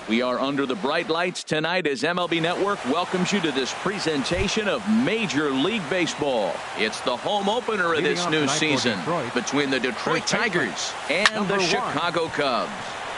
We are under the bright lights tonight as MLB Network welcomes you to this presentation of Major League Baseball. It's the home opener of this new season between the Detroit Tigers and the Chicago Cubs.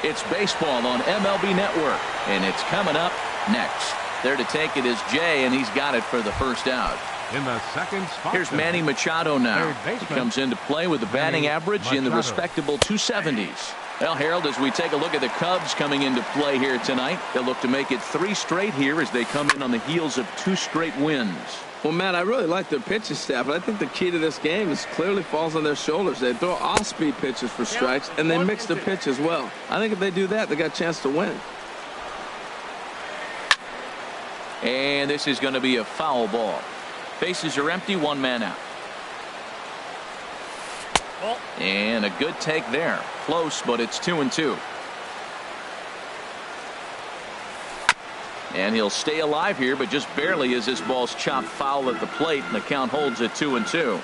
It's baseball on MLB Network, and it's coming up next. There to take it is Jay, and he's got it for the first out. In the second spot, here's Manny Machado now. He comes into play with a batting average in the respectable 270s. Well, Harold, as we take a look at the Cubs coming into play here tonight, they'll look to make it 3 straight here as they come in on the heels of 2 straight wins. Well, Matt, I really like their pitching staff, but I think the key to this game is clearly falls on their shoulders. They throw off-speed pitches for strikes, and they mix the pitch as well. I think if they do that, they got a chance to win. And this is going to be a foul ball. Bases are empty, 1 man out. And a good take there. Close, but it's 2-2. And he'll stay alive here, but just barely as this ball's chopped foul at the plate, and the count holds at 2-2.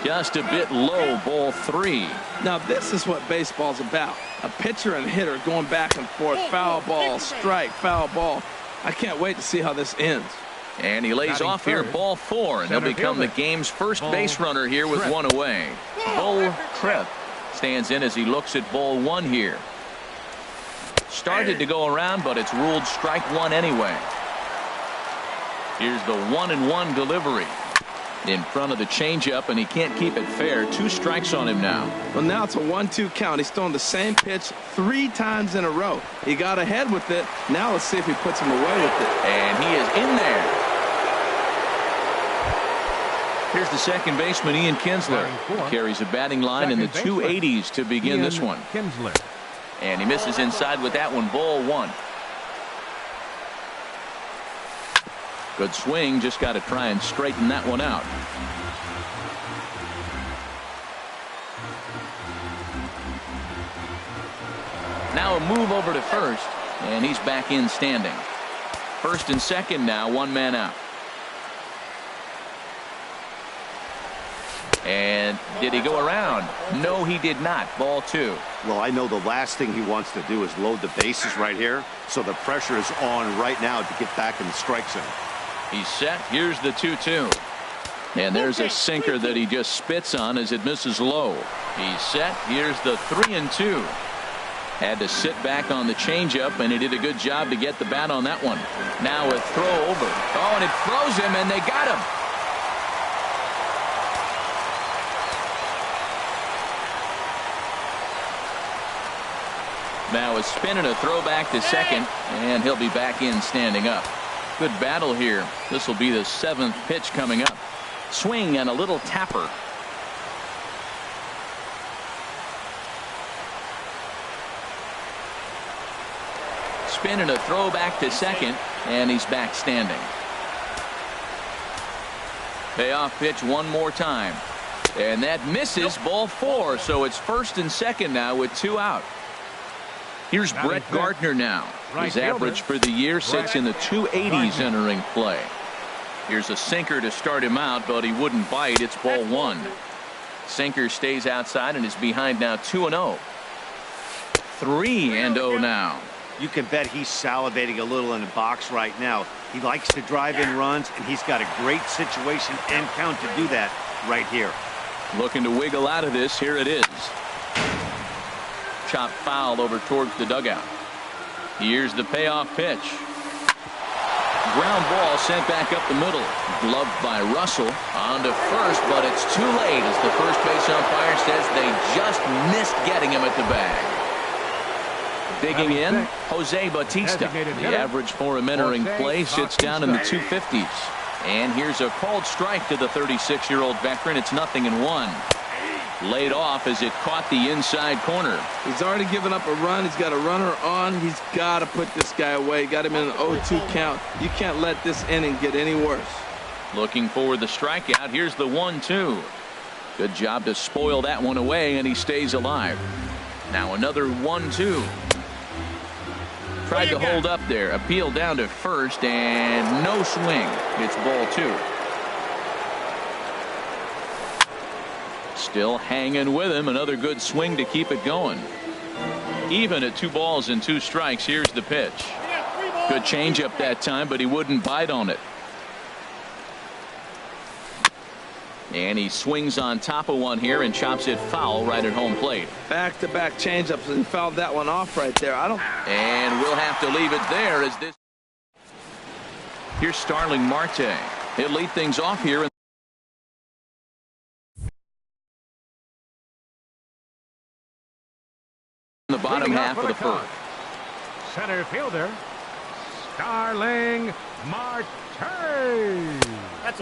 Just a bit low, ball 3. Now this is what baseball's about. A pitcher and hitter going back and forth. Foul ball, strike, foul ball. I can't wait to see how this ends. And he lays off here, ball 4, and he'll become the game's first base runner here with 1 away. Bull Tripp stands in as he looks at ball 1 here. Started to go around, but it's ruled strike 1 anyway. Here's the 1-1 delivery in front of the changeup, and he can't keep it fair. 2 strikes on him now. Well, now it's a 1-2 count. He's throwing the same pitch 3 times in a row. He got ahead with it. Now let's see if he puts him away with it. And he is in there. Here's the second baseman, Ian Kinsler. He carries a batting line in the 280s to begin this one. And he misses inside with that one. Ball 1. Good swing. Just got to try and straighten that one out. Now a move over to first, and he's back in standing. First and second now, 1 man out. And did he go around? No, he did not. Ball 2. Well, I know the last thing he wants to do is load the bases right here, so the pressure is on right now to get back in the strike zone. He's set. Here's the 2-2. And there's a sinker that he just spits on as it misses low. He's set. Here's the 3-2. Had to sit back on the changeup, and he did a good job to get the bat on that one. Now a throw over. Oh, and it throws him, and they got him. Now a spin and a throw back to second, and he'll be back in standing up. Good battle here. This will be the 7th pitch coming up. Swing and a little tapper. Spin and a throw back to second, and he's back standing. Payoff pitch one more time, and that misses. Ball 4, so it's first and second now with 2 out. Here's Brett Gardner now. His average for the year sits in the 280s entering play. Here's a sinker to start him out, but he wouldn't bite. It's ball 1. Sinker stays outside and is behind now 2-0. 3-0 now. You can bet he's salivating a little in the box right now. He likes to drive in runs, and he's got a great situation and count to do that right here. Looking to wiggle out of this. Here it is. Chop foul over towards the dugout. Here's the payoff pitch. Ground ball sent back up the middle. Gloved by Russell. On to first, but it's too late as the first base umpire says they just missed getting him at the bag. Digging in, Jose Bautista. The average for him entering play sits down in the 250s. And here's a called strike to the 36-year-old veteran. It's 0-1. Laid off as it caught the inside corner. He's already given up a run. He's got a runner on. He's got to put this guy away. Got him in an 0-2 count. You can't let this inning get any worse. Looking for the strikeout. Here's the 1-2. Good job to spoil that one away, and he stays alive. Now another 1-2. Tried to hold up there. Appeal down to first, and no swing. It's ball 2. Still hanging with him. Another good swing to keep it going. Even at 2 balls and 2 strikes. Here's the pitch. Good changeup that time, but he wouldn't bite on it. And he swings on top of one here and chops it foul right at home plate. Back-to-back changeups, and he fouled that one off right there. And we'll have to leave it there as this. Here's Starling Marte. He'll lead things off here in the bottom half of the first. Center fielder, Starling Marte.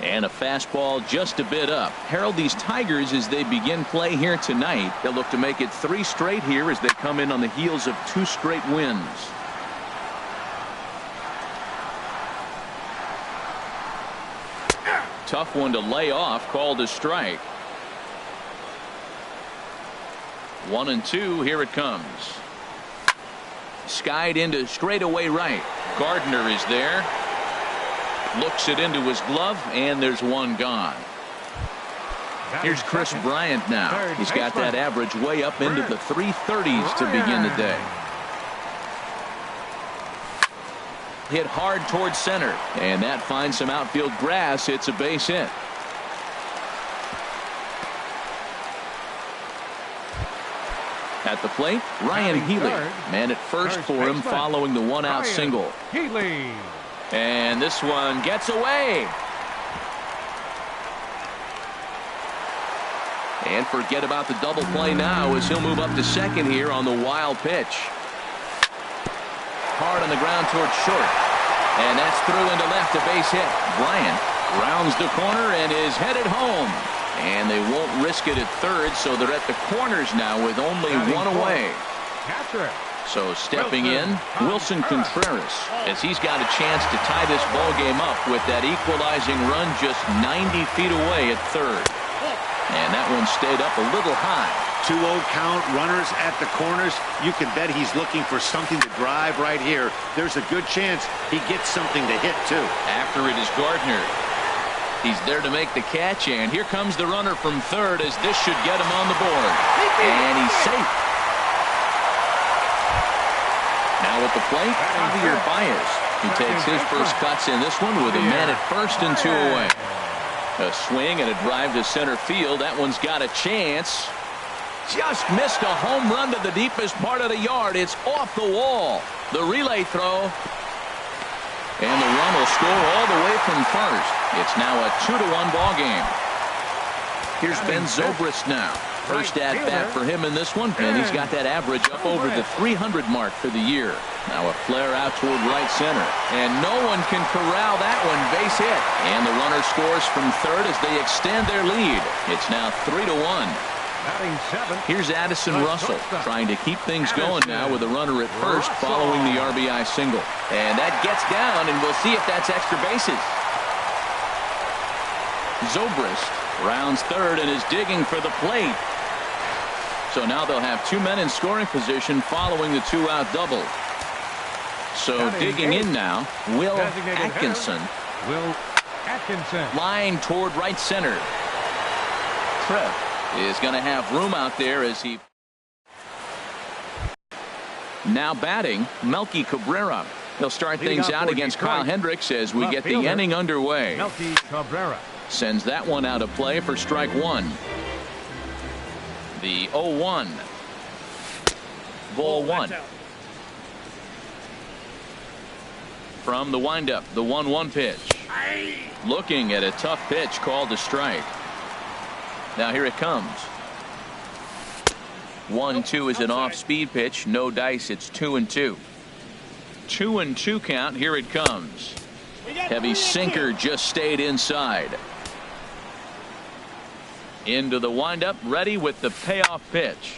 And a fastball just a bit up. Herald, these Tigers, as they begin play here tonight, they'll look to make it 3 straight here as they come in on the heels of 2 straight wins. Tough one to lay off, called a strike. 1-2, here it comes. Skied into straightaway right. Gardner is there. Looks it into his glove, and there's one gone. Here's Chris Bryant now. He's got that average way up into the 330s to begin the day. Hit hard towards center, and that finds some outfield grass. It's a base hit. At the plate, Ryan Healy. Man at first for him following the 1-out single. Healy. And this one gets away. And forget about the double play now as he'll move up to second here on the wild pitch. Hard on the ground towards short. And that's through into left, a base hit. Bryant rounds the corner and is headed home. And they won't risk it at third, so they're at the corners now with only one away. Catcher. So stepping in, Wilson Contreras, as he's got a chance to tie this ball game up with that equalizing run just 90 feet away at third. And that one stayed up a little high. 2-0 count, runners at the corners. You can bet he's looking for something to drive right here. There's a good chance he gets something to hit, too. After it is Gardner. He's there to make the catch, and here comes the runner from third as this should get him on the board. And he's safe. Now at the plate, Javier Baez. He takes his first cuts in this one with a man at first and 2 away. A swing and a drive to center field. That one's got a chance. Just missed a home run to the deepest part of the yard. It's off the wall. The relay throw. And the run will score all the way from first. It's now a 2-1 ball game. Here's Ben Zobrist now. First at bat for him in this one, and he's got that average up over the 300 mark for the year. Now a flare out toward right center, and no one can corral that one. Base hit, and the runner scores from third as they extend their lead. It's now 3-1. Here's Addison Russell trying to keep things going now with a runner at first following the RBI single. And that gets down, and we'll see if that's extra bases. Zobrist rounds third and is digging for the plate. So now they'll have 2 men in scoring position following the 2-out double. So digging in now, Will Atkinson. Line toward right center. Tripp is going to have room out there as he. Now batting, Melky Cabrera. He'll start things out against Kyle Hendricks as we get the inning underway. Melky Cabrera sends that one out of play for strike one. The 0-1. Ball one. From the windup, the 1-1 pitch. Looking at a tough pitch called a strike. Now here it comes. 1-2 is an off-speed pitch. No dice. It's 2-2. 2-2 count. Here it comes. Heavy sinker just stayed inside. Into the windup, ready with the payoff pitch.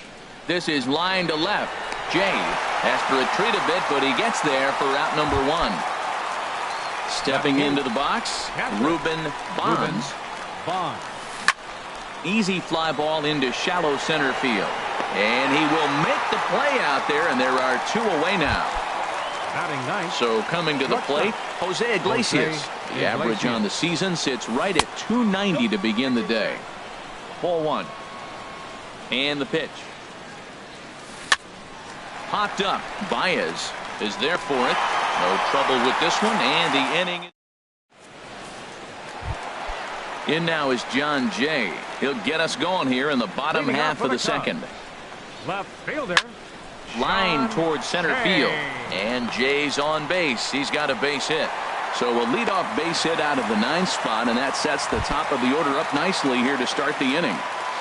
This is line to left. Jay has to retreat a bit, but he gets there for out number one. Stepping into the box, Ruben Bonds. Easy fly ball into shallow center field. And he will make the play out there, and there are 2 away now. So coming to the plate, Jose Iglesias. The average on the season sits right at 290 to begin the day. Ball one. And the pitch. popped up. Baez is there for it. No trouble with this one, and the inning. In now is John Jay. He'll get us going here in the bottom half of the second. Left fielder. Line towards center field. And Jay's on base. He's got a base hit. So a leadoff base hit out of the 9th spot, and that sets the top of the order up nicely here to start the inning.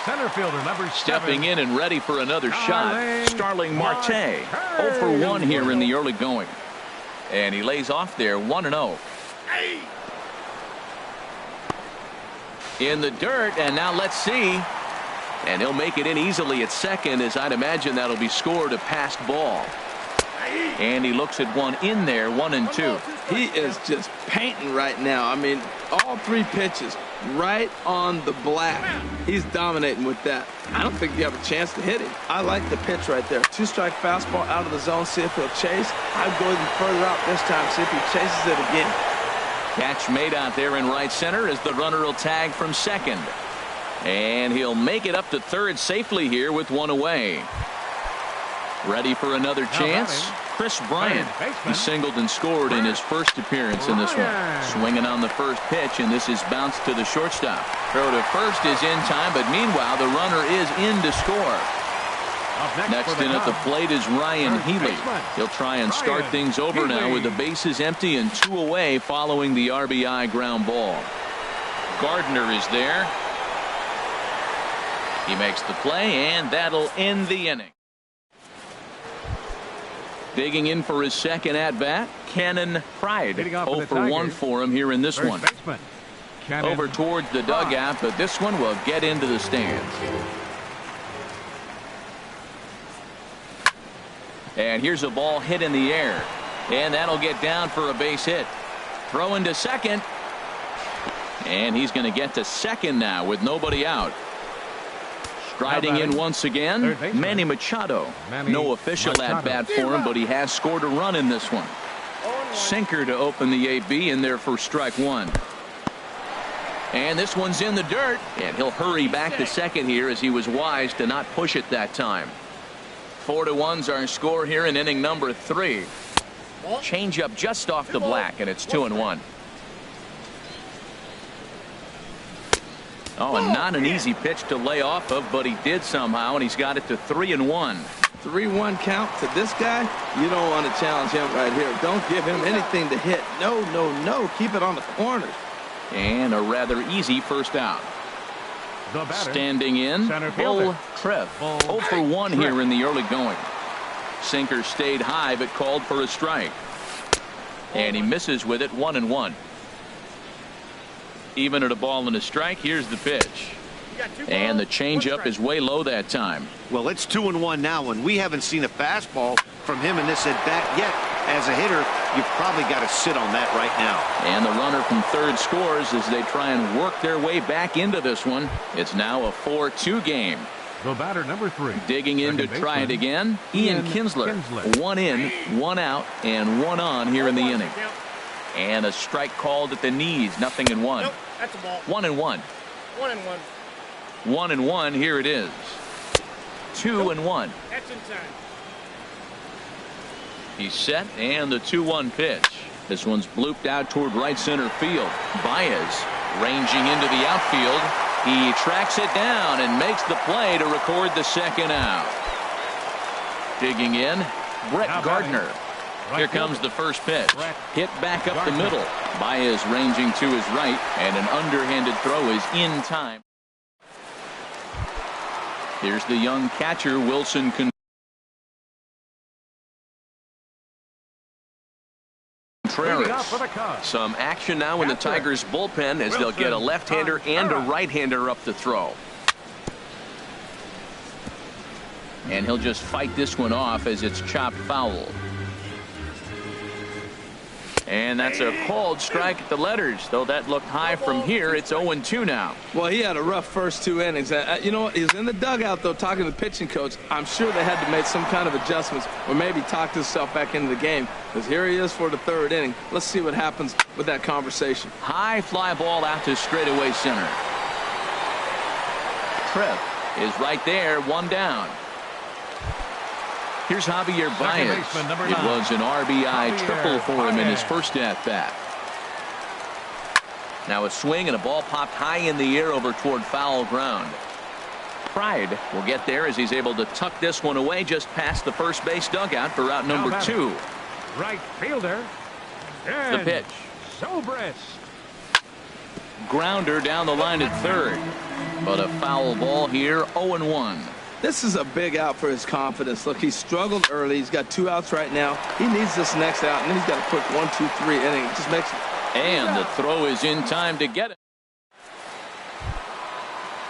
Center fielder number 7. Stepping in and ready for another shot. Starling Marte. 0 for 1 here in the early going. And he lays off there 1-0. In the dirt, and now let's see. And he'll make it in easily at second, as I'd imagine that'll be scored a passed ball. And he looks at one in there, 1-2. He is just painting right now. I mean, all 3 pitches right on the black. He's dominating with that. I don't think you have a chance to hit him. I like the pitch right there. 2-strike fastball out of the zone. See if he'll chase. I'd go even further out this time. See if he chases it again. Catch made out there in right center as the runner will tag from second. And he'll make it up to third safely here with 1 away. Ready for another chance? Chris Bryant. He singled and scored in his first appearance in this one. Swinging on the first pitch, and this is bounced to the shortstop. Throw to first is in time, but meanwhile the runner is in to score. Next in at the plate is Ryan Healy. He'll try and start things over now with the bases empty and 2 away following the RBI ground ball. Gardner is there. He makes the play, and that'll end the inning. Digging in for his second at-bat, Cannon Pride. 0 for 1 for him here in this one. Over towards the dugout, but this one will get into the stands. And here's a ball hit in the air. And that'll get down for a base hit. Throw into second. And he's going to get to second now with nobody out. Striding in once again, Manny Machado. No official at-bat for him, but he has scored a run in this one. Sinker to open the AB in there for strike 1. And this one's in the dirt, and he'll hurry back to second here as he was wise to not push it that time. 4-1's our score here in inning number 3. Change up just off the black, and it's 2-1. Oh, and not an easy pitch to lay off of, but he did somehow, and he's got it to 3-1. 3-1 count to this guy. You don't want to challenge him right here. Don't give him anything to hit. No, no, no. Keep it on the corners. And a rather easy first out. Standing in, Bull Trev. 0 for 1 here in the early going. Sinker stayed high, but called for a strike. And he misses with it, 1-1. Even at a ball and a strike, here's the pitch. And the changeup is way low that time. Well, it's 2-1 now, and we haven't seen a fastball from him in this at bat yet. As a hitter, you've probably got to sit on that right now. And the runner from third scores as they try and work their way back into this one. It's now a 4-2 game. The batter number 3. Digging in to try it again, Ian Kinsler. 1 in, 1 out, and 1 on here in the inning. And a strike called at the knees. 0-1. Nope, that's a ball. 1-1. 1-1. 1-1. Here it is. 2-1. That's in time. He's set, and the 2-1 pitch. This one's blooped out toward right center field. Baez ranging into the outfield. He tracks it down and makes the play to record the second out. Digging in, Brett Gardner. Here comes the first pitch. Hit back up the middle. Baez ranging to his right, and an underhanded throw is in time. Here's the young catcher, Wilson Contreras. Some action now in the Tigers bullpen as they'll get a left-hander and a right-hander up to throw. And he'll just fight this one off as it's chopped foul. And that's a called strike at the letters, though that looked high from here. It's 0-2 now. Well, he had a rough first 2 innings. You know what? He was in the dugout, though, talking to the pitching coach. I'm sure they had to make some kind of adjustments or maybe talk himself back into the game, because here he is for the 3rd inning. Let's see what happens with that conversation. High fly ball out to straightaway center. Trev is right there, 1 down. Here's Javier Second Baez. baseman, number It 9. was an RBI Javier triple for him in his Baez. first at-bat. Now a swing and a ball popped high in the air over toward foul ground. Pride will get there as he's able to tuck this one away just past the first base dugout for out number Now 2. Right fielder. The pitch. Zobrist. Grounder down the line at third. But a foul ball here, 0-1. This is a big out for his confidence. Look, he struggled early. He's got 2 outs right now. He needs this next out, and then he's got a quick 1, 2, 3 inning. It just makes it. And the throw is in time to get it.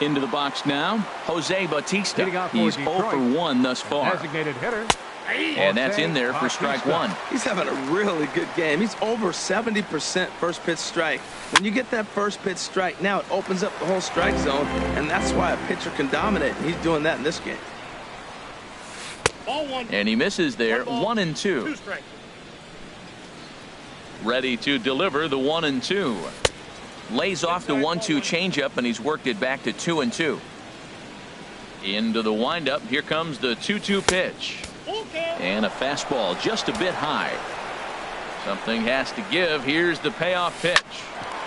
Into the box now, Jose Bautista. Leading off for He's 0 Detroit. for 1 thus far. Designated hitter. And that's in there for strike 1. He's having a really good game. He's over 70% first pitch strike. When you get that first pitch strike, now it opens up the whole strike zone, and that's why a pitcher can dominate. And he's doing that in this game. Ball 1. And he misses there, 1-2. 2 strikes. Ready to deliver the 1-2. Lays off the 1-2 changeup, and he's worked it back to 2-2. Into the windup. Here comes the 2-2 pitch. And a fastball just a bit high. Something has to give. Here's the payoff pitch.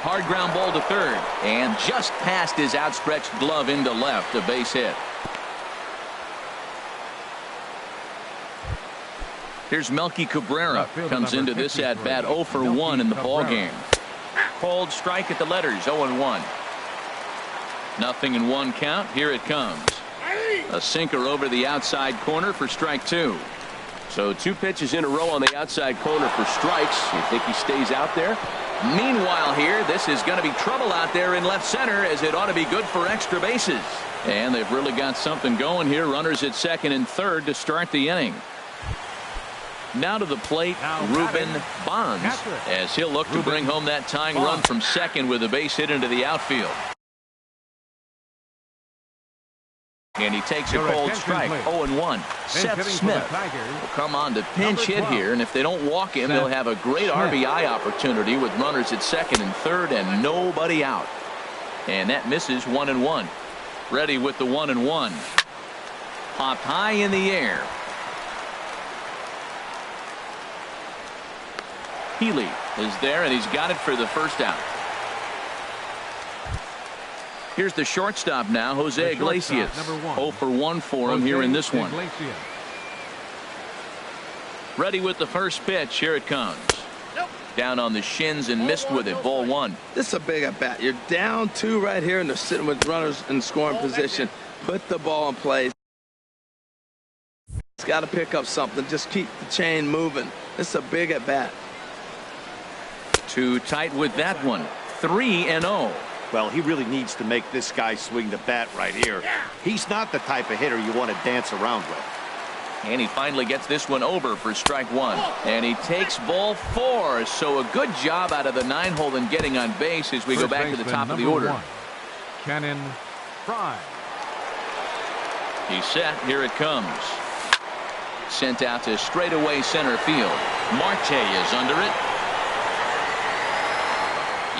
Hard ground ball to third. And just past his outstretched glove into left. A base hit. Here's Melky Cabrera. Comes into this at bat 0 for 1 in the ball game. Called strike at the letters, 0-1. Nothing in 1 count. Here it comes. A sinker over the outside corner for strike 2. So 2 pitches in a row on the outside corner for strikes. You think he stays out there? Meanwhile here, this is going to be trouble out there in left center, as it ought to be good for extra bases. And they've really got something going here. Runners at second and third to start the inning. Now to the plate, Ruben Bonds, as he'll look to bring home that tying run from second with a base hit into the outfield. And he takes a cold strike, 0-1. Seth Smith will come on to pinch hit here, and if they don't walk him, they'll have a great RBI opportunity with runners at second and third and nobody out. And that misses, 1-1. Ready with the 1-1. Popped high in the air. Healy is there, and he's got it for the first out. Here's the shortstop now, Jose Iglesias. 0 for 1 for him here in this one. Ready with the first pitch. Here it comes. Down on the shins and missed with it. Ball 1. This is a big at bat. You're down 2 right here, and they're sitting with runners in scoring position. Put the ball in play. It's got to pick up something. Just keep the chain moving. This is a big at bat. Too tight with that one. 3-0. Well, he really needs to make this guy swing the bat right here. He's not the type of hitter you want to dance around with. And he finally gets this one over for strike 1. And he takes ball 4. So a good job out of the 9-hole in getting on base as we go back to the top of the order. Cannon Fry. He's set. Here it comes. Sent out to straightaway center field. Marte is under it.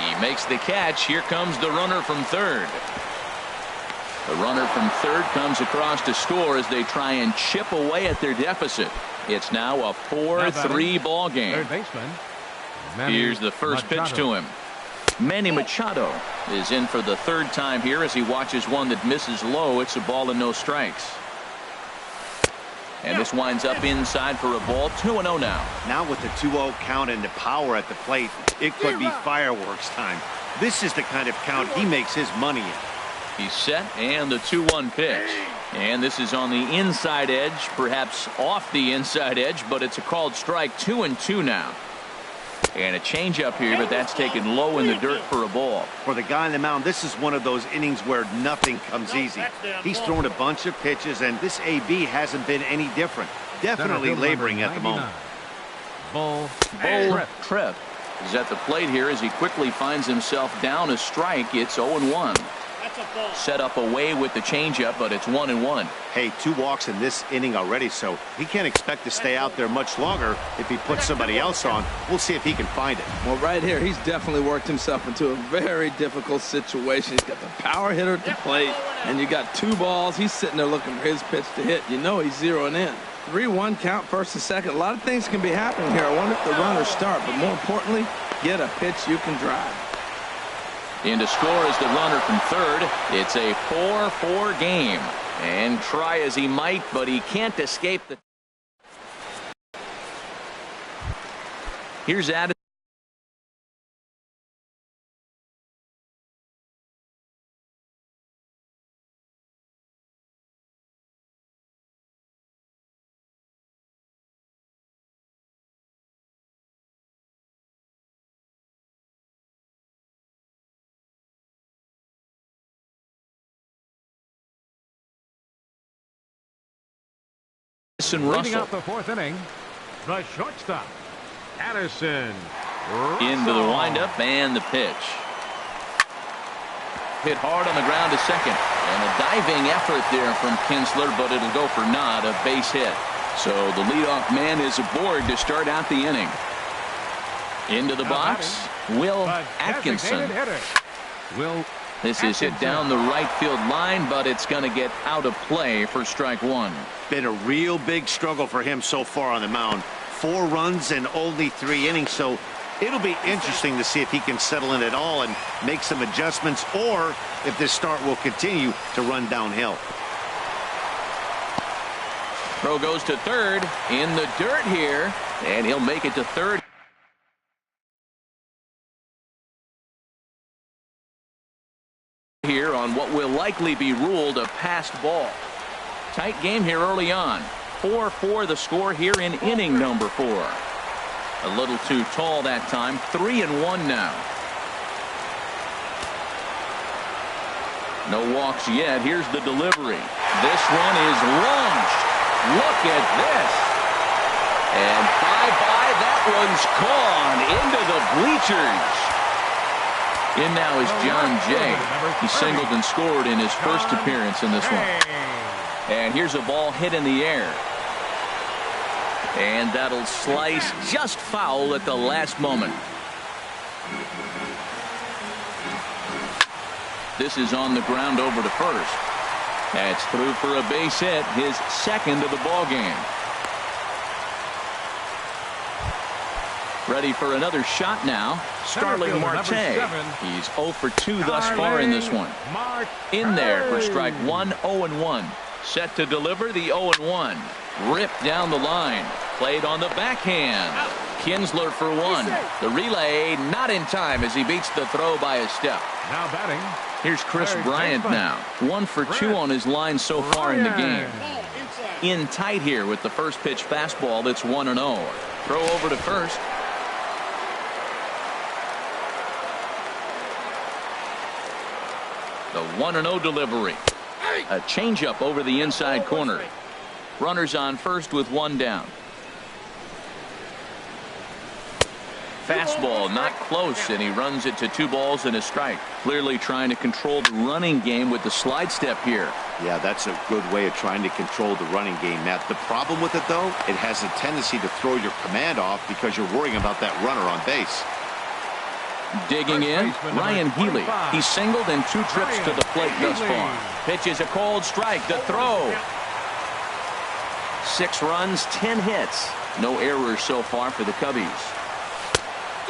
He makes the catch. Here comes the runner from third. The runner from third comes across to score as they try and chip away at their deficit. It's now a 4-3 ball game. Third baseman. Manny Here's the first Machado. pitch to him. Manny Machado is in for the third time here as he watches one that misses low. It's a ball and no strikes. And this winds up inside for a ball. 2-0 now. Now with the 2-0 count and the power at the plate, it could be fireworks time. This is the kind of count he makes his money in. He's set, and the 2-1 pitch. And this is on the inside edge, perhaps off the inside edge, but it's a called strike. 2-2 now. And a changeup here, but that's taken low in the dirt for a ball. For the guy on the mound, this is one of those innings where nothing comes easy. He's thrown a bunch of pitches, and this AB hasn't been any different. Definitely laboring at the moment. Bull Tripp is at the plate here as he quickly finds himself down a strike. It's 0-1. Set up away with the changeup, but it's 1-1. Hey, 2 walks in this inning already, so he can't expect to stay out there much longer if he puts somebody else on. We'll see if he can find it. Well, right here, he's definitely worked himself into a very difficult situation. He's got the power hitter at the plate, and you got 2 balls. He's sitting there looking for his pitch to hit. You know he's zeroing in. 3-1 count, first and second. A lot of things can be happening here. I wonder if the runners start, but more importantly, get a pitch you can drive. In to score is the runner from third. It's a 4-4 game. And try as he might, but he can't escape the... Here's Addison. Leading out the fourth inning, the shortstop, Addison. Into the windup and the pitch. Hit hard on the ground to second. And a diving effort there from Kinsler, but it'll go for naught, a base hit. So the leadoff man is aboard to start out the inning. Into the box, Will Atkinson. This is hit down the right field line, but it's going to get out of play for strike one. Been a real big struggle for him so far on the mound. 4 runs in only 3 innings, so it'll be interesting to see if he can settle in at all and make some adjustments, or if this start will continue to run downhill. Throw goes to third, in the dirt here, and he'll make it to third. Here on what will likely be ruled a passed ball. Tight game here early on. 4-4 the score here in inning number 4. A little too tall that time. 3-1 now. No walks yet. Here's the delivery. This one is launched. Look at this. And bye-bye. That one's gone into the bleachers. In now is John Jay. He singled and scored in his first appearance in this one. And here's a ball hit in the air. And that'll slice just foul at the last moment. This is on the ground over to first. That's through for a base hit, his second of the ball game. Ready for another shot now. Starling Marte. He's 0 for 2 thus far in this one. In there for strike 1, 0-1. Set to deliver the 0-1. Ripped down the line. Played on the backhand. Kinsler for 1. The relay not in time as he beats the throw by a step. Now batting. Here's Chris Bryant now. 1 for 2 on his line so far in the game. In tight here with the first pitch fastball that's 1-0. Throw over to first. The 1-0 delivery. A changeup over the inside corner. Runners on first with 1 down. Fastball not close, and he runs it to 2 balls and a strike. Clearly trying to control the running game with the slide step here. Yeah, that's a good way of trying to control the running game, Matt. The problem with it, though, it has a tendency to throw your command off because you're worrying about that runner on base. Digging in, Ryan Healy. He singled in 2 trips to the plate thus far. Pitches a cold strike. The throw. 6 runs, 10 hits. No errors so far for the Cubbies.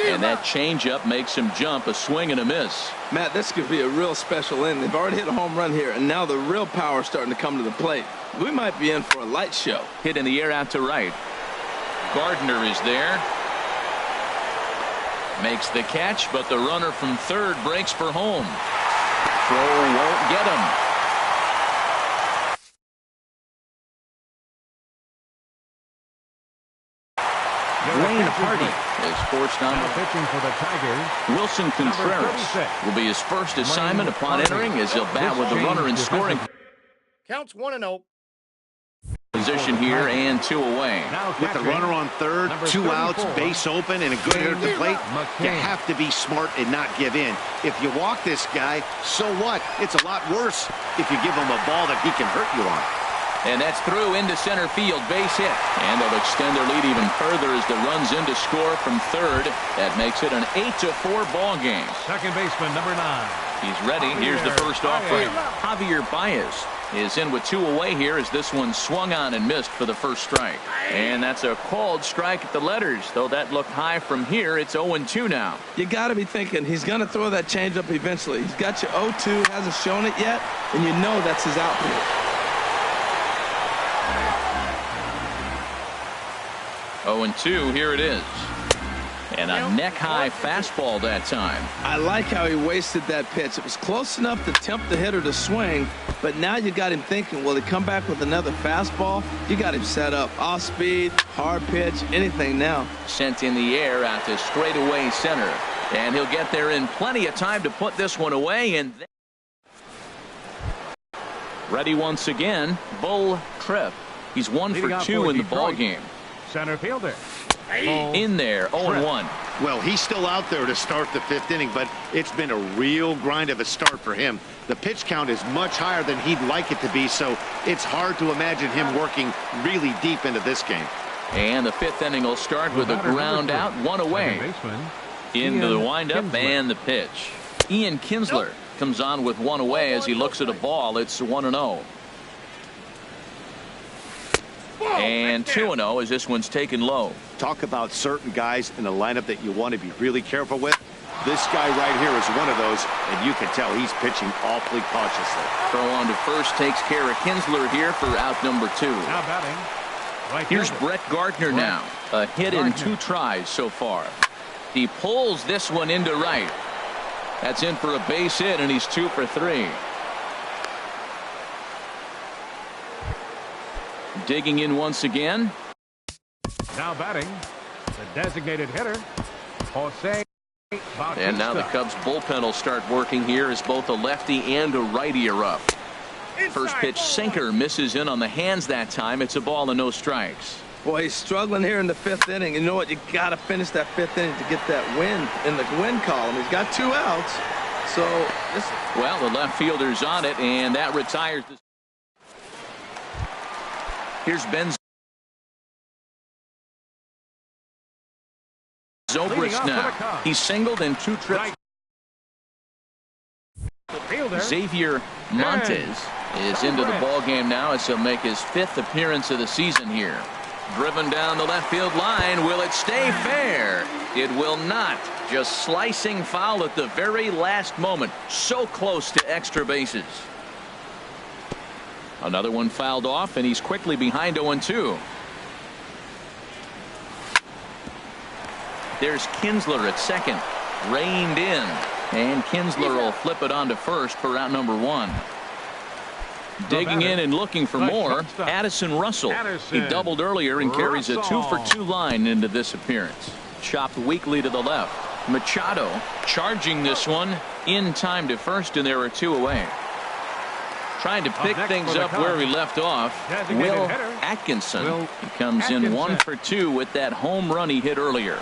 And that changeup makes him jump. A swing and a miss. Matt, this could be a real special inning. They've already hit a home run here, and now the real power is starting to come to the plate. We might be in for a light show. Hit in the air out to right. Gardner is there. Makes the catch, but the runner from third breaks for home. Throw won't get him. Wayne Hardy is forced on. Pitching for the Tigers. Wilson Contreras will be his first assignment upon entering as he'll bat with the runner in scoring Counts 1-0. position here and 2 away. With the runner on third, 2 outs, base open, and a good hitter at the plate, you have to be smart and not give in. If you walk this guy, so what? It's a lot worse if you give him a ball that he can hurt you on. And that's through into center field, base hit. And they'll extend their lead even further as the runs in to score from third. That makes it an 8-4 ball game. Second baseman, number 9. He's ready. Here's the first offering. Javier Baez is in with 2 away here as this one swung on and missed for the first strike. And that's a called strike at the letters. Though that looked high from here, it's 0-2 now. You got to be thinking he's going to throw that changeup eventually. He's got you 0-2, hasn't shown it yet, and you know that's his out pitch. 0-2, here it is. And a neck-high fastball that time. I like how he wasted that pitch. It was close enough to tempt the hitter to swing, but now you got him thinking, will he come back with another fastball? You got him set up. Off speed, hard pitch, anything now. Sent in the air out to straightaway center. And he'll get there in plenty of time to put this one away. And ready once again, Bull Tripp. He's 1 for 2 in the ball game. Center fielder. In there, 0-1. Well, he's still out there to start the 5th inning, but it's been a real grind of a start for him. The pitch count is much higher than he'd like it to be, so it's hard to imagine him working really deep into this game. And the 5th inning will start with a ground out, 1 away. Into the windup and the pitch. Ian Kinsler comes on with 1 away as he looks at a ball. It's 1-0. And 2-0 as this one's taken low. Talk about certain guys in the lineup that you want to be really careful with. This guy right here is one of those, and you can tell he's pitching awfully cautiously. Throw on to first takes care of Kinsler here for out number 2. Now batting. Right Here's fielder. Brett Gardner now. A hit in 2 tries so far. He pulls this one into right. That's in for a base hit, and he's 2 for 3. Digging in once again. Now batting, the designated hitter, Jose Bautista. And now the Cubs bullpen will start working here as both a lefty and a righty are up. First pitch sinker misses in on the hands that time. It's a ball and no strikes. Boy, he's struggling here in the 5th inning. You know what? You got to finish that 5th inning to get that win in the win column. He's got 2 outs. So this. Well, the left fielder's on it, and that retires the. Here's Ben Zobrist now. He's singled in 2 trips. Xavier Montes is into the ball game now as he'll make his 5th appearance of the season here. Driven down the left field line. Will it stay fair? It will not. Just slicing foul at the very last moment. So close to extra bases. Another one fouled off, and he's quickly behind 0-2. There's Kinsler at second. Reined in. And Kinsler will flip it on to first for out number 1. Digging in and looking for more, Addison Russell. He doubled earlier and carries a 2 for 2 line into this appearance. Chopped weakly to the left. Machado charging this one in time to first, and there are 2 away. Trying to pick things up where we left off, Will Atkinson. He comes in 1 for 2 with that home run he hit earlier.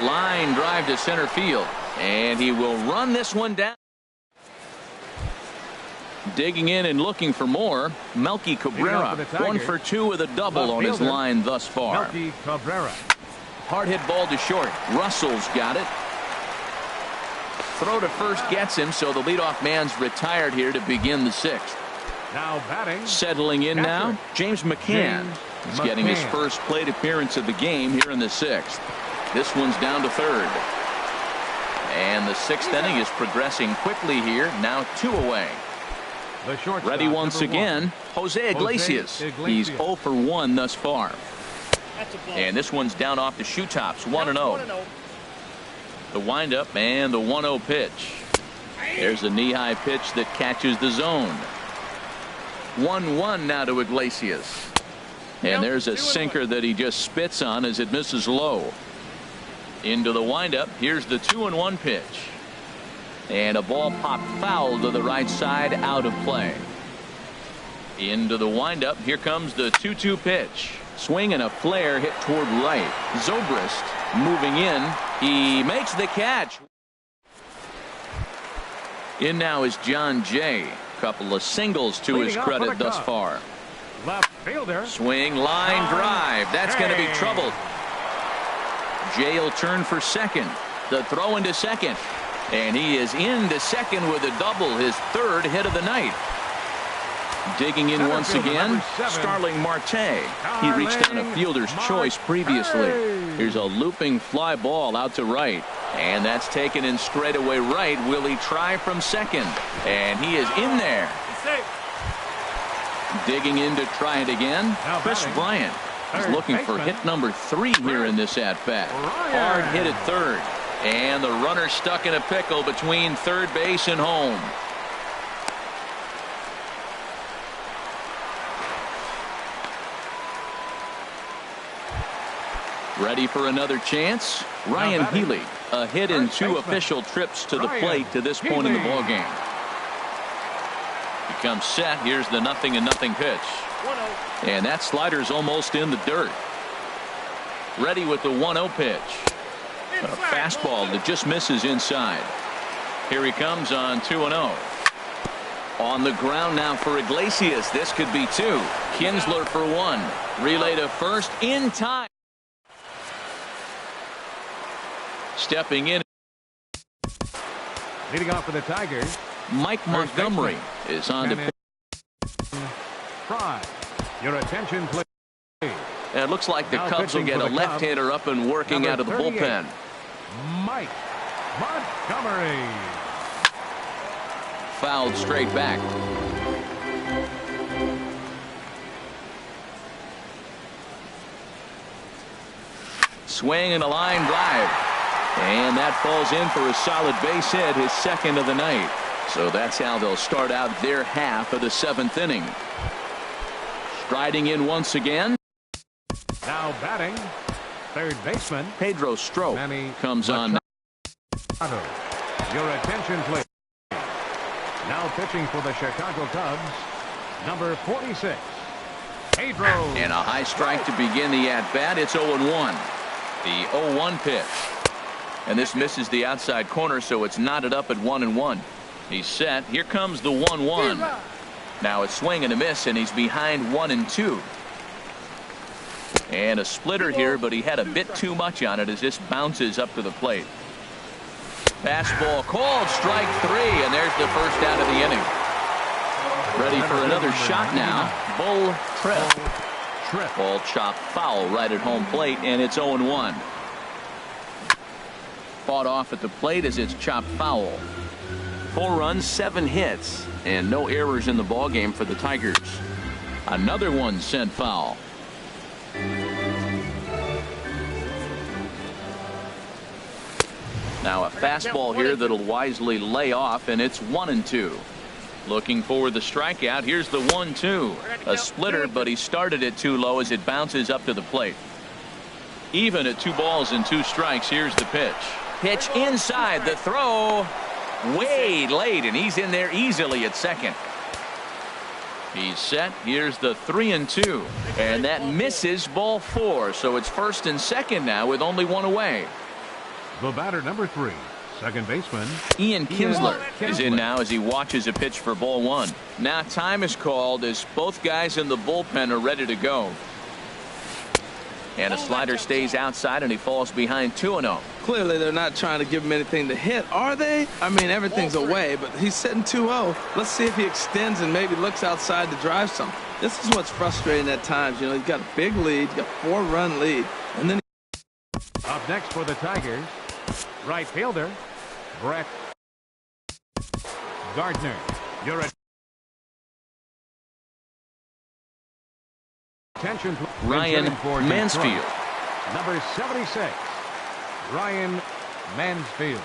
Line drive to center field, and he will run this one down. Digging in and looking for more, Melky Cabrera. 1 for 2 with a double on his line thus far. Hard hit ball to short. Russell's got it. Throw to first gets him, so the leadoff man's retired here to begin the 6th. Now batting. Settling in now, James McCann. He's getting his first plate appearance of the game here in the 6th. This one's down to third. And the 6th inning is progressing quickly here. Now 2 away. Ready once again, Jose Iglesias. He's 0 for 1 thus far. And this one's down off the shoe tops, 1-0. The windup and the 1-0 pitch. There's a knee-high pitch that catches the zone. 1-1 now to Iglesias. And there's a sinker that he just spits on as it misses low. Into the windup. Here's the 2-1 pitch. And a ball popped foul to the right side, out of play. Into the windup. Here comes the 2-2 pitch. Swing and a flare hit toward right. Zobrist moving in. He makes the catch. In now is John Jay. Couple of singles to his credit thus far. Left fielder. Swing, line drive. That's going to be troubled. Jay will turn for second. The throw into second. And he is into second with a double, his third hit of the night. Digging in once again, Starling Marte. He reached on a fielder's choice previously. Here's a looping fly ball out to right. And that's taken in straightaway right. Will he try from second? And he is in there. Digging in to try it again, Chris Bryant. He's looking for hit number 3 here in this at-bat. Hard hit at third. And the runner stuck in a pickle between third base and home. Ready for another chance? Ryan Healy, a hit in 2 official trips to the plate to this point in the ballgame. He comes set. Here's the 0-0 pitch. And that slider's almost in the dirt. Ready with the 1-0 pitch. A fastball that just misses inside. Here he comes on 2-0. On the ground now for Iglesias. This could be 2. Kinsler for 1. Relay to first in time. Stepping in. Leading off for the Tigers, Mike Montgomery is on to Fry. Your attention, please. And it looks like the Cubs will get a left-hander up and working out of the bullpen. Mike Montgomery. Fouled straight back. Swing and a line drive. And that falls in for a solid base hit, his second of the night. So that's how they'll start out their half of the 7th inning. Striding in once again. Now batting, third baseman Pedro Strop comes on. Your attention, please. Now pitching for the Chicago Cubs, number 46, Pedro. And a high strike to begin the at-bat. It's 0-1. The 0-1 pitch. And this misses the outside corner, so it's knotted up at 1-1. He's set. Here comes the 1-1. Now it's swing and a miss, and he's behind 1-2. And a splitter here, but he had a bit too much on it as this bounces up to the plate. Fastball called, strike 3, and there's the first out of the inning. Ready for another shot now. Bull trip. Ball chopped foul right at home plate, and it's 0-1. Fought off at the plate as it's chopped foul. 4 runs, 7 hits, and no errors in the ballgame for the Tigers. Another one sent foul. Now a fastball here that'll wisely lay off, and it's 1-2. Looking for the strikeout. Here's the 1-2. A splitter, but he started it too low as it bounces up to the plate. Even at 2 balls and 2 strikes. Here's the pitch. Pitch inside. The throw way late, and he's in there easily at second. He's set. Here's the 3-2, and that misses ball 4. So it's first and second now with only 1 away. The batter, number 3, second baseman Ian Kinsler is in now as he watches a pitch for ball 1. Now time is called as both guys in the bullpen are ready to go. And a slider stays outside, and he falls behind 2-0. Clearly, they're not trying to give him anything to hit, are they? I mean, everything's away, but he's sitting 2-0. Let's see if he extends and maybe looks outside to drive something. This is what's frustrating at times. You know, he's got a big lead, he's got a 4-run lead, and then up next for the Tigers, right fielder Brett Gardner. Your attention, Ryan Mansfield. Number 76, Ryan Mansfield.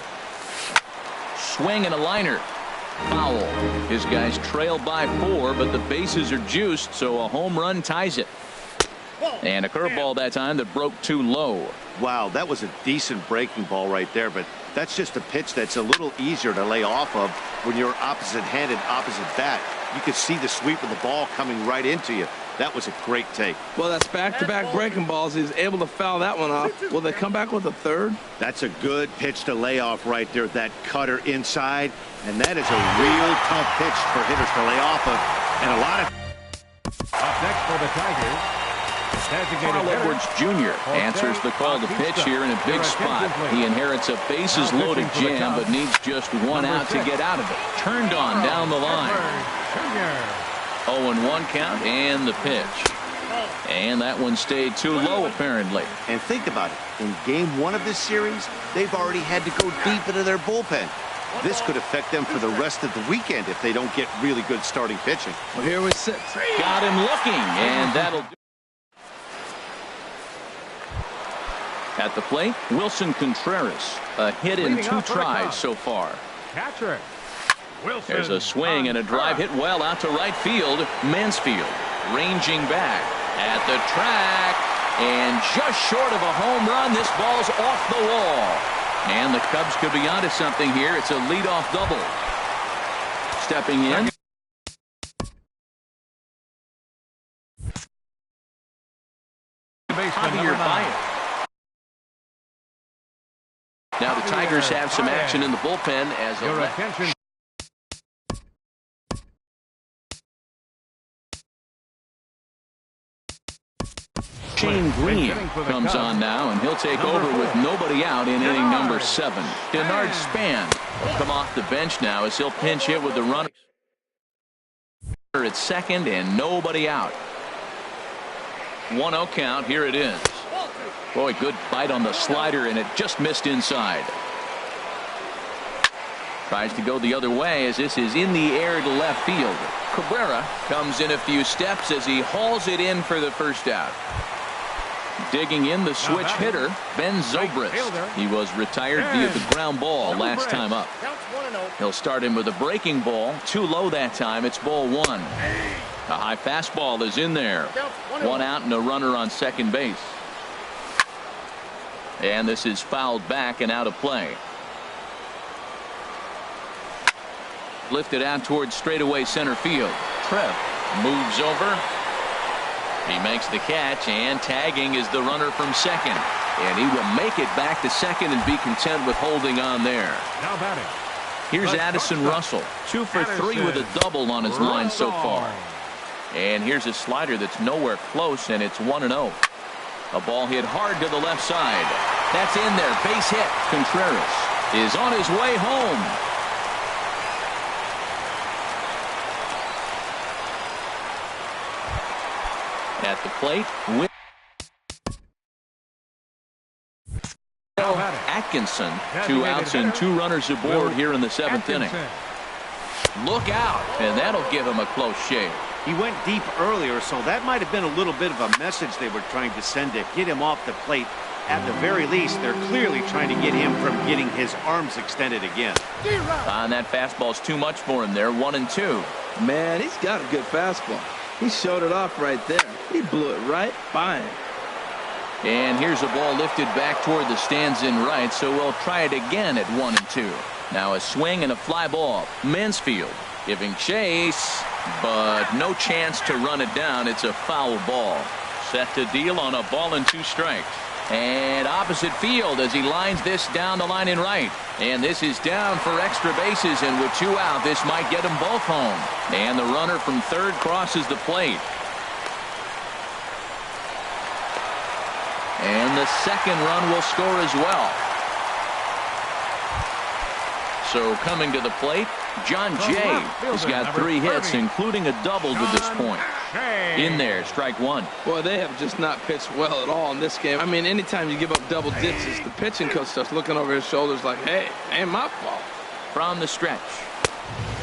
Swing and a liner. Foul. His guys trail by 4, but the bases are juiced, so a home run ties it. And a curveball that time that broke too low. Wow, that was a decent breaking ball right there, but that's just a pitch that's a little easier to lay off of when you're opposite-handed, opposite bat. You could see the sweep of the ball coming right into you. That was a great take. Well, that's back-to-back breaking balls. He's able to foul that one off. Will they come back with a third? That's a good pitch to lay off right there. That cutter inside, and that is a real tough pitch for hitters to lay off of. And a lot of next for the Tigers. Carl Edwards Jr. answers the call to pitch here in a big spot. He inherits a bases-loaded jam, but needs just one out to get out of it. Turned on down the line. 0-1 count and the pitch. And that one stayed too low, apparently. And think about it. In game 1 of this series, they've already had to go deep into their bullpen. This could affect them for the rest of the weekend if they don't get really good starting pitching. Well, here we sit. Got him looking, and that'll do. At the plate, Wilson Contreras. A hit in 2 tries so far. Catcher. Wilson. There's a swing and a drive hit well out to right field. Mansfield ranging back at the track, and just short of a home run. This ball's off the wall. And the Cubs could be onto something here. It's a leadoff double. Stepping in. Javier Baez. Now the Tigers have some action in the bullpen as your attention. Shane Green comes on now, and he'll take over with nobody out in inning number 7. Denard Span will come off the bench now as he'll pinch hit with the runner at second and nobody out. 1-0 count. Here it is. Boy, good bite on the slider, and it just missed inside. Tries to go the other way as this is in the air to left field. Cabrera comes in a few steps as he hauls it in for the first out. Digging in the switch hitter, Ben Zobrist. He was retired via the ground ball last time up. He'll start him with a breaking ball. Too low that time. It's ball 1. A high fastball is in there. 1 out and a runner on second base. And this is fouled back and out of play. Lifted out towards straightaway center field. Trev moves over. He makes the catch, and tagging is the runner from second. And he will make it back to second and be content with holding on there. Now batting. Here's Addison Russell. 2 for 3 with a double on his line so far. And here's a slider that's nowhere close, and it's 1-0. A ball hit hard to the left side. That's in there. Base hit. Contreras is on his way home. At the plate, with Atkinson. 2 outs and 2 runners aboard here in the 7th inning. Look out, and that'll give him a close shave. He went deep earlier, so that might have been a little bit of a message they were trying to send to get him off the plate. At the very least, they're clearly trying to get him from getting his arms extended again. And that fastball's too much for him there. 1-2. Man, he's got a good fastball. He showed it off right there. He blew it right by him. And here's a ball lifted back toward the stands in right, so we'll try it again at 1-2. Now a swing and a fly ball. Mansfield giving chase, but no chance to run it down. It's a foul ball. Set to deal on a ball and 2 strikes. And opposite field as he lines this down the line in right. And this is down for extra bases, and with 2 out, this might get them both home. And the runner from third crosses the plate. And the second run will score as well. So coming to the plate, John Jay has got 3 hits, including a double to this point. In there, strike 1. Boy, they have just not pitched well at all in this game. I mean, anytime you give up double digits, the pitching coach starts looking over his shoulders like, hey, ain't my fault. From the stretch.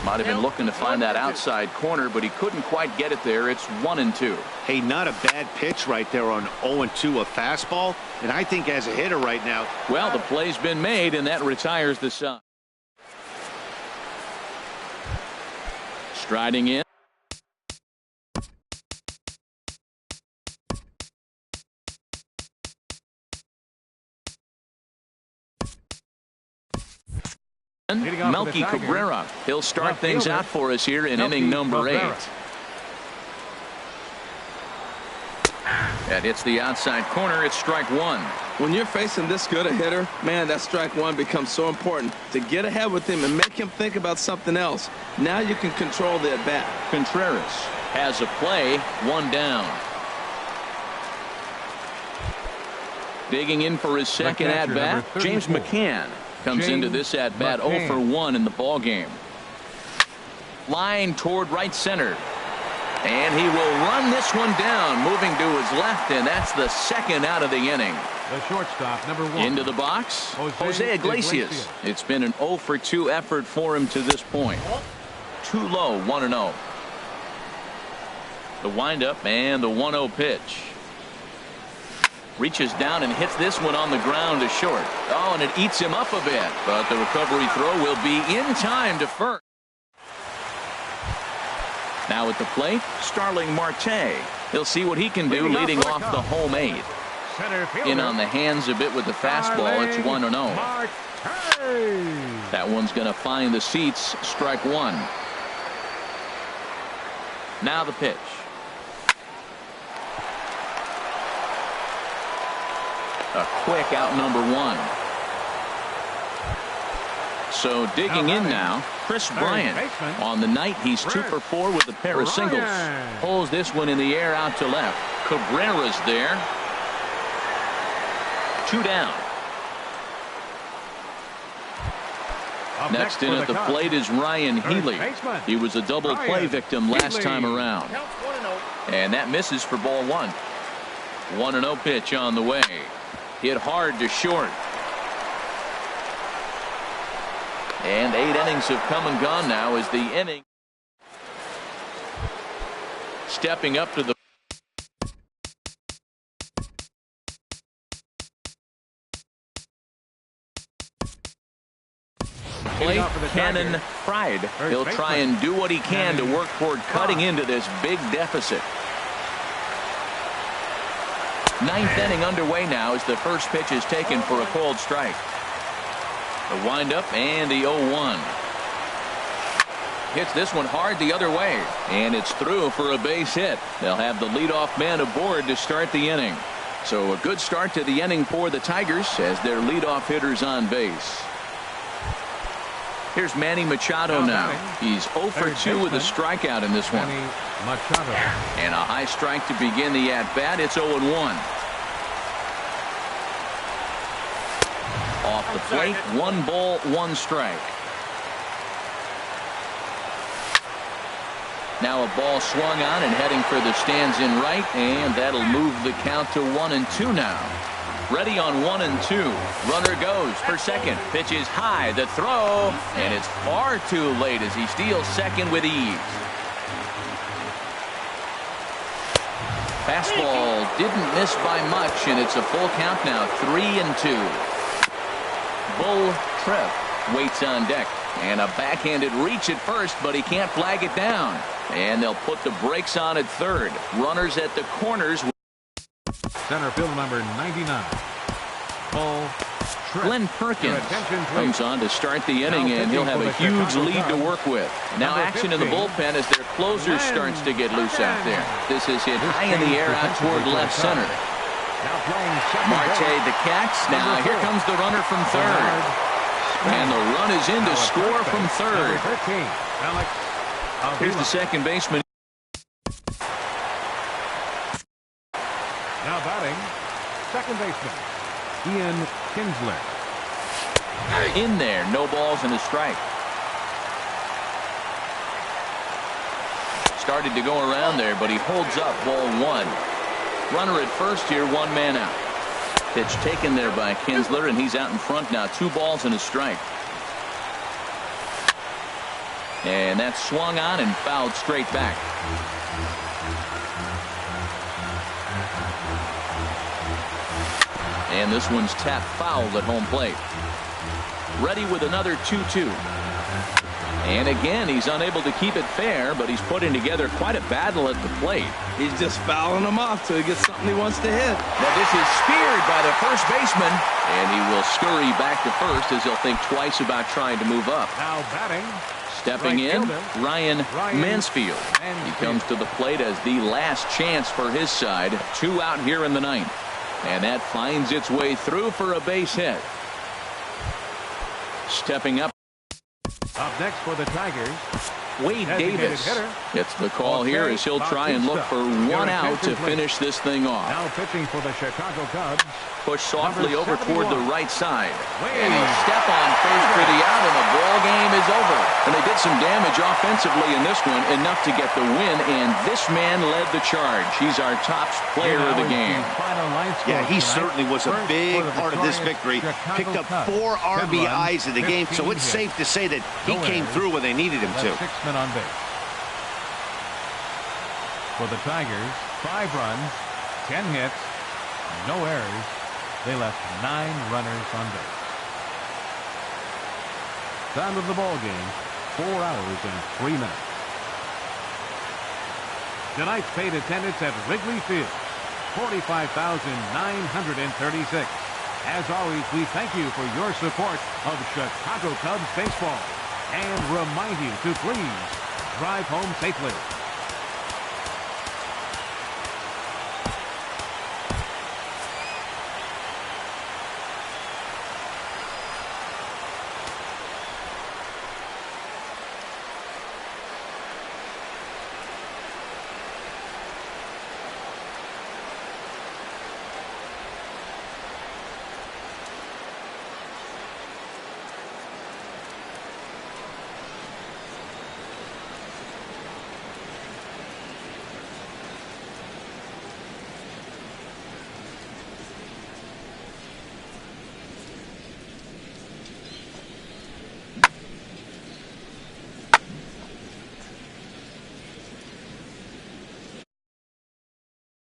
Might have been looking to find that outside corner, but he couldn't quite get it there. It's 1-2. Hey, not a bad pitch right there on 0-2, a fastball. And I think as a hitter right now. Well, the play's been made, and that retires the side. Striding in. Melky Cabrera. He'll start things out for us here in inning number 8. That hits the outside corner. It's strike 1. When you're facing this good a hitter, man, that strike 1 becomes so important to get ahead with him and make him think about something else. Now you can control the at-bat. Contreras has a play, one down. Digging in for his second at-bat, James McCann comes into this at-bat 0 for 1 in the ball game. Line toward right center. And he will run this one down, moving to his left, and that's the second out of the inning. The shortstop, number 1. Into the box, Jose Iglesias. It's been an 0 for 2 effort for him to this point. Too low, 1-0. The windup and the 1-0 pitch. Reaches down and hits this one on the ground to short. Oh, and it eats him up a bit, but the recovery throw will be in time to first. Now at the plate, Starling Marte. He'll see what he can do leading off the home 8. In on the hands a bit with the fastball. It's 1-0. That one's going to find the seats. Strike 1. Now the pitch. A quick out number 1. So digging in now, Chris Bryant. On the night, he's 2 for 4 with a pair of singles. Pulls this one in the air out to left. Cabrera's there. 2 down. Next in at the plate is Ryan Healy. He was a double play victim last time around. And that misses for ball 1. 1-0 pitch on the way. Hit hard to short. And 8 innings have come and gone now as the inning. Stepping up to the plate, Cannon Pride. He'll try and do what he can to work toward cutting into this big deficit. 9th inning underway now as the first pitch is taken for a cold strike. The windup and the 0-1. Hits this one hard the other way, and it's through for a base hit. They'll have the leadoff man aboard to start the inning. So a good start to the inning for the Tigers as their leadoff hitters on base. Here's Manny Machado now. He's 0 for 2 with a strikeout in this one. And a high strike to begin the at-bat. It's 0-1. Off the plate, 1 ball, 1 strike. Now a ball swung on and heading for the stands in right, and that'll move the count to 1-2 now. Ready on 1-2. Runner goes for second. Pitch is high. The throw, and it's far too late as he steals second with ease. Fastball didn't miss by much, and it's a full count now. 3-2. Bull Trev waits on deck, and a backhanded reach at first, but he can't flag it down. And they'll put the brakes on at third. Runners at the corners. Center field number 99. Bull Trev. Glenn Perkins comes on to start the inning, and he'll have a huge lead to work with. Now action in the bullpen as their closer starts to get loose out there. This is hit high in the air out toward left center. Marte the catch. Now here comes the runner from third. And the run is in to score from third. Here's the second baseman. Now batting, second baseman, Ian Kinsler. In there, no balls and a strike. Started to go around there, but he holds up ball 1. Runner at first here, 1 man out. Pitch taken there by Kinsler, and he's out in front now. 2 balls and a strike. And that's swung on and fouled straight back. And this one's tapped foul at home plate. Ready with another 2-2. And again, he's unable to keep it fair, but he's putting together quite a battle at the plate. He's just fouling him off till he gets something he wants to hit. Now this is speared by the first baseman, and he will scurry back to first as he'll think twice about trying to move up. Now batting. Stepping in, Ryan Mansfield. He comes to the plate as the last chance for his side. 2 out here in the 9th. And that finds its way through for a base hit. Stepping up. Up next for the Tigers, Wade Designated Davis hitter. gets the call here as he'll try and look for one out to finish this thing off. Now pitching for the Chicago Cubs. Push softly Number over toward the 71. right side. Wade. And he'll step on first for the out, and the ball game is over. And they did some damage offensively in this one, enough to get the win, and this man led the charge. He's our top player of the game. Yeah, he certainly was a big part of this victory. Picked up 4 RBIs in the game, so it's safe to say that he came through when they needed him to. 6 men on base. For the Tigers, 5 runs, 10 hits, no errors. They left 9 runners on base. Time of the ball game, 4 hours and 3 minutes. Tonight's paid attendance at Wrigley Field, 45,936. As always, we thank you for your support of Chicago Cubs baseball and remind you to please drive home safely.